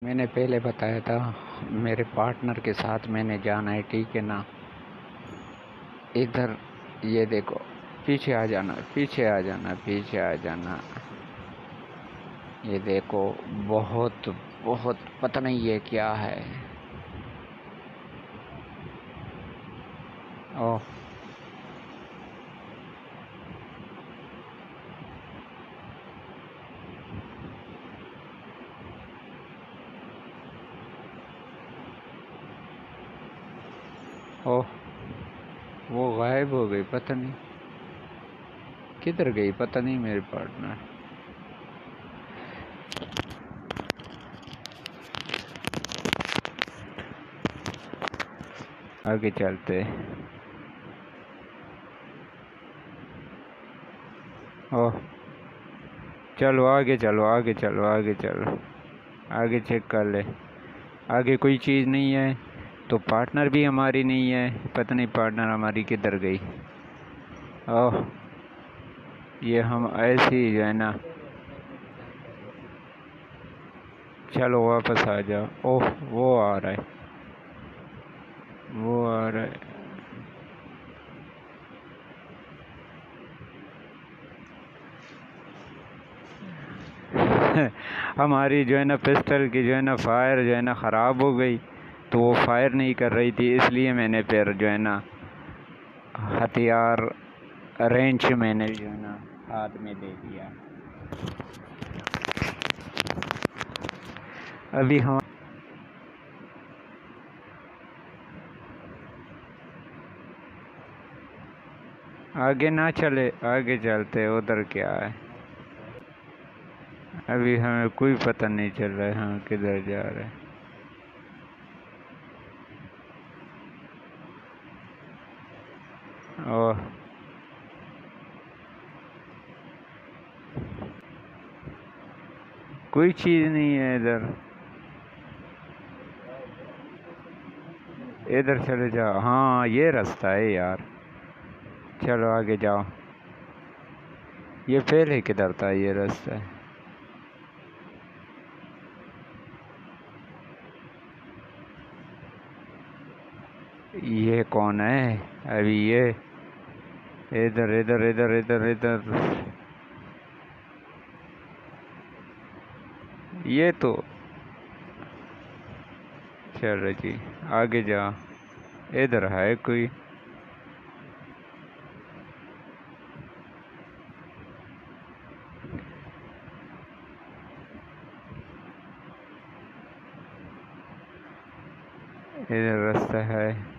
मैंने पहले बताया था मेरे पार्टनर के साथ मैंने जाना है, ठीक है ना। इधर ये देखो, पीछे आ जाना, पीछे आ जाना, पीछे आ जाना। ये देखो, बहुत बहुत पता नहीं ये क्या है। ओह, ओह, वो गायब हो गई, पता नहीं किधर गई, पता नहीं मेरे पार्टनर। आगे चलते। ओह, चलो आगे चलो, आगे चलो, आगे चलो, आगे चेक कर ले। आगे कोई चीज़ नहीं है तो पार्टनर भी हमारी नहीं है, पता नहीं पार्टनर हमारी किधर गई। ओह, ये हम ऐसे ही जो है ना, चलो वापस आ जाओ। ओह, वो आ रहा है, वो आ रहा है। हमारी जो है ना पिस्टल की जो है ना फायर जो है ना ख़राब हो गई, तो वो फायर नहीं कर रही थी, इसलिए मैंने फिर जो है ना हथियार रेंच मैंने जो है ना हाथ में दे दिया। अभी हम आगे ना चले, आगे चलते, उधर क्या है। अभी हमें कोई पता नहीं चल रहा है हम किधर जा रहे हैं। ओह, कोई चीज़ नहीं है इधर, इधर चले जाओ। हाँ, ये रास्ता है यार, चलो आगे जाओ। ये पहले किधर था ये रास्ता? ये कौन है अभी? ये इधर इधर इधर इधर इधर, ये तो चलो जी, आगे जाओ। इधर है कोई? इधर रास्ता है?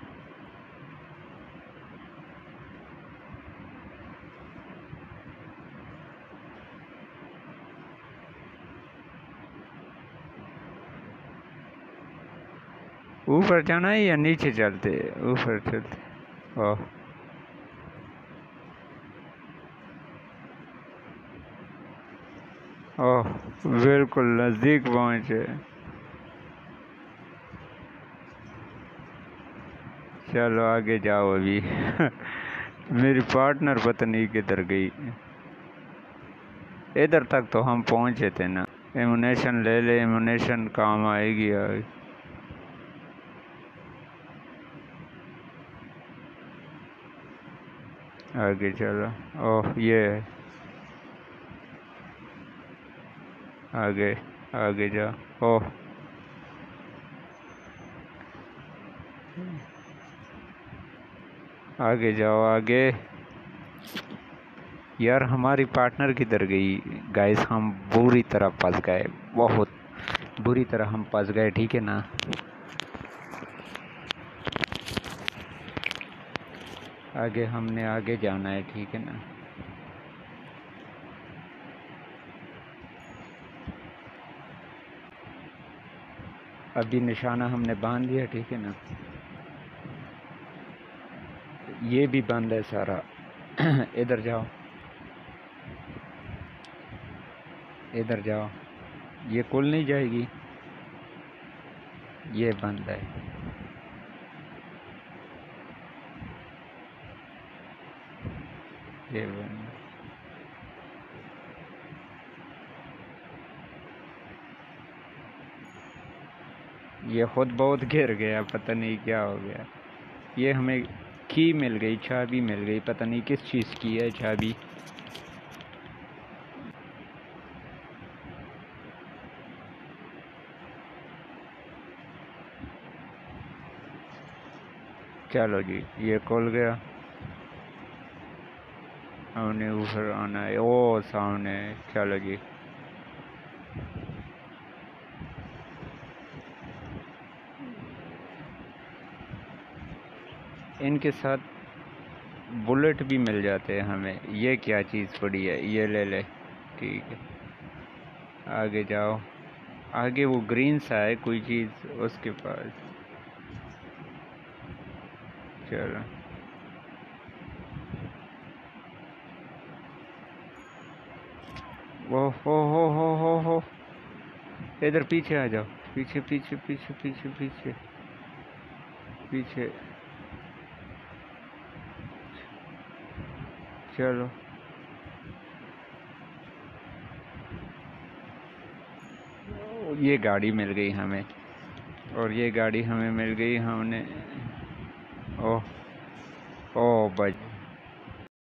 ऊपर जाना है या नीचे चलते? ऊपर चलते। ओह, ओह, बिल्कुल नज़दीक पहुँचे। चलो आगे जाओ अभी। मेरी पार्टनर पता नहीं किधर गई। इधर तक तो हम पहुँचे थे ना। एमुनेशन ले ले, एमुनेशन काम आएगी आगे। आगे चलो। ओह, ये है। आगे, आगे जाओ। ओह, आगे जाओ आगे। यार हमारी पार्टनर किधर गई? गाइस, हम बुरी तरह फंस गए, बहुत बुरी तरह हम फंस गए, ठीक है ना। आगे हमने आगे जाना है, ठीक है ना। अभी निशाना हमने बांध दिया, ठीक है ना। ये भी बंद है सारा। इधर जाओ, इधर जाओ। ये खुल नहीं जाएगी, ये बंद है। ये बंद है। ये खुद बहुत गिर गया, पता नहीं क्या हो गया। ये हमें की मिल गई, चाबी मिल गई, पता नहीं किस चीज़ की है चाबी। चलो जी, ये खुल गया। हमने ऊपर आना है, ओ सामने। चलो जी, इनके साथ बुलेट भी मिल जाते हैं हमें। ये क्या चीज़ पड़ी है, ये ले ले। ठीक है, आगे जाओ। आगे वो ग्रीन सा है कोई चीज़ उसके पास। चलो, वो हो। इधर पीछे आ जाओ, पीछे पीछे पीछे पीछे पीछे पीछे। चलो, ये गाड़ी मिल गई हमें, और ये गाड़ी हमें मिल गई। हमने ओह, ओ बच